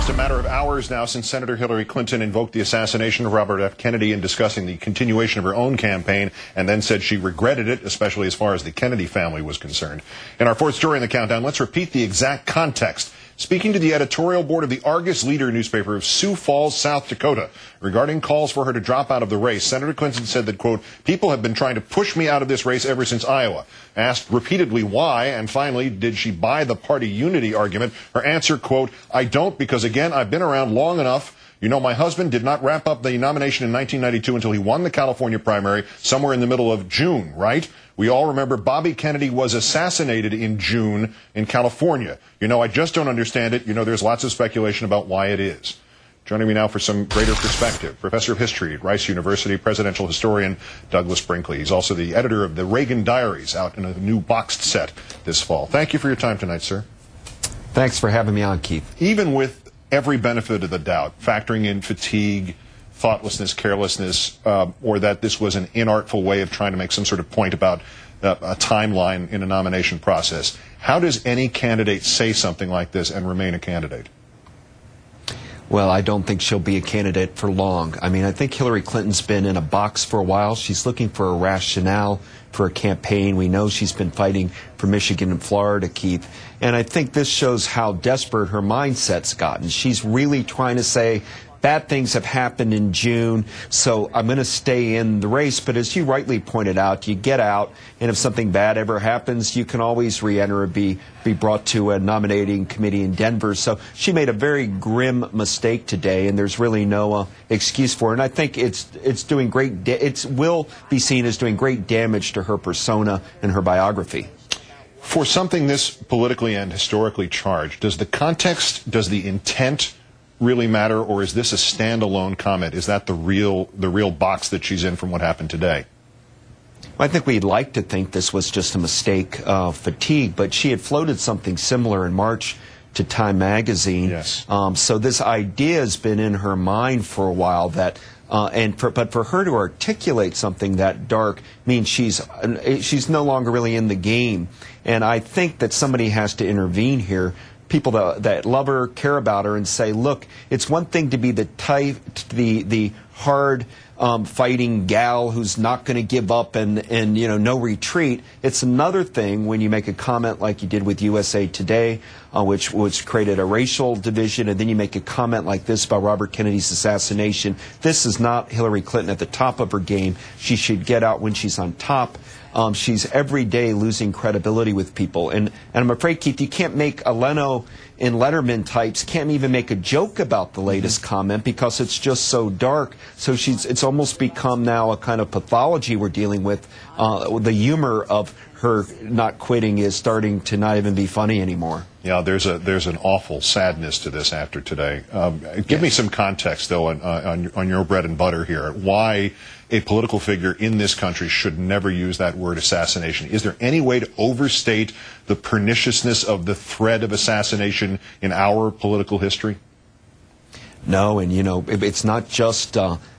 just a matter of hours now since Senator Hillary Clinton invoked the assassination of Robert F. Kennedy in discussing the continuation of her own campaign, and then said she regretted it, especially as far as the Kennedy family was concerned. In our fourth story in the countdown, let's repeat the exact context. Speaking to the editorial board of the Argus Leader newspaper of Sioux Falls, South Dakota, regarding calls for her to drop out of the race, Senator Clinton said that, quote, people have been trying to push me out of this race ever since Iowa. Asked repeatedly why, and finally, did she buy the party unity argument? Her answer, quote, I don't, because again, I've been around long enough. You know, my husband did not wrap up the nomination in 1992 until he won the California primary somewhere in the middle of June, right? We all remember Bobby Kennedy was assassinated in June in California. You know, I just don't understand it. You know, there's lots of speculation about why it is. Joining me now for some greater perspective, Professor of History at Rice University, presidential historian Douglas Brinkley. He's also the editor of the Reagan Diaries, out in a new boxed set this fall. Thank you for your time tonight, sir. Thanks for having me on, Keith. Even with every benefit of the doubt, factoring in fatigue, thoughtlessness, carelessness, or that this was an inartful way of trying to make some sort of point about a timeline in a nomination process, how does any candidate say something like this and remain a candidate? Well, I don't think she'll be a candidate for long. I mean, I think Hillary Clinton's been in a box for a while. She's looking for a rationale for a campaign. We know she's been fighting for Michigan and Florida, Keith. And I think this shows how desperate her mindset's gotten. She's really trying to say, bad things have happened in June, so I'm going to stay in the race. But as you rightly pointed out, you get out, and if something bad ever happens, you can always re-enter or be brought to a nominating committee in Denver. So she made a very grim mistake today, and there's really no excuse for it. And I think it's doing great. It will be seen as doing great damage to her persona and her biography. For something this politically and historically charged, does the context, does the intent really matter, or is this a standalone comment? Is that the real box that she's in from what happened today? I think we'd like to think this was just a mistake of fatigue, but she had floated something similar in March to Time magazine. Yes. So this idea has been in her mind for a while that but for her to articulate something that dark means she's no longer really in the game. And I think that somebody has to intervene here. People that love her, care about her, and say, look, it's one thing to be the hard fighting gal who's not going to give up and you know, no retreat. It's another thing when you make a comment like you did with USA Today, which created a racial division, and then you make a comment like this about Robert Kennedy's assassination. This is not Hillary Clinton at the top of her game. She should get out when she's on top. She's every day losing credibility with people. And I'm afraid, Keith, you can't make a Leno and Letterman types can't even make a joke about the latest comment because it's just so dark. So it's almost become now a kind of pathology we're dealing with. The humor of her not quitting is starting to not even be funny anymore. Yeah, there's an awful sadness to this after today. Give me some context, though, on your bread and butter here. Why a political figure in this country should never use that word assassination. Is there any way to overstate the perniciousness of the thread of assassination in our political history? No, and you know, it's not just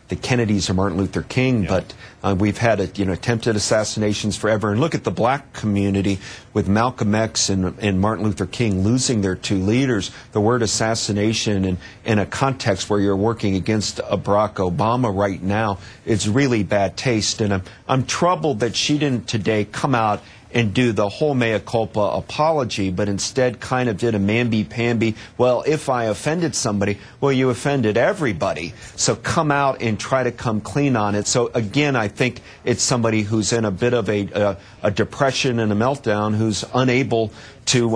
the Kennedys or Martin Luther King, yeah. But we've had attempted assassinations forever. And look at the black community with Malcolm X and Martin Luther King losing their two leaders. The word assassination in a context where you're working against Barack Obama right now, it's really bad taste. And I'm troubled that she didn't today come out and do the whole mea culpa apology, but instead kind of did a mamby-pamby, well, if I offended somebody, well, you offended everybody. So come out and try to come clean on it. So again, I think it's somebody who's in a bit of a depression and a meltdown, who's unable to,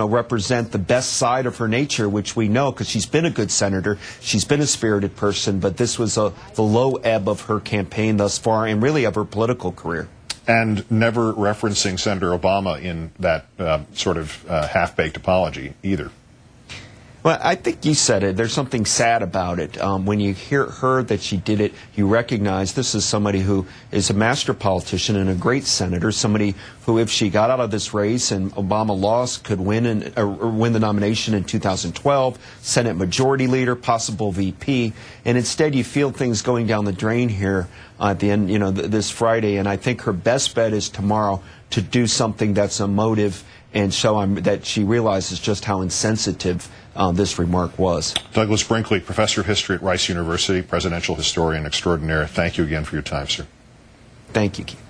represent the best side of her nature, which we know because she's been a good senator, she's been a spirited person, but this was the low ebb of her campaign thus far and really of her political career. And never referencing Senator Obama in that sort of half-baked apology either. Well, I think you said it. There's something sad about it. When you hear that she did it, you recognize this is somebody who is a master politician and a great senator, somebody who, if she got out of this race and Obama lost, could win or win the nomination in 2012, Senate Majority Leader, possible VP. And instead, you feel things going down the drain here at the end, this Friday. And I think her best bet is tomorrow to do something that's emotive and show that she realizes just how insensitive this remark was. Douglas Brinkley, professor of history at Rice University, presidential historian extraordinaire. Thank you again for your time, sir. Thank you, Keith.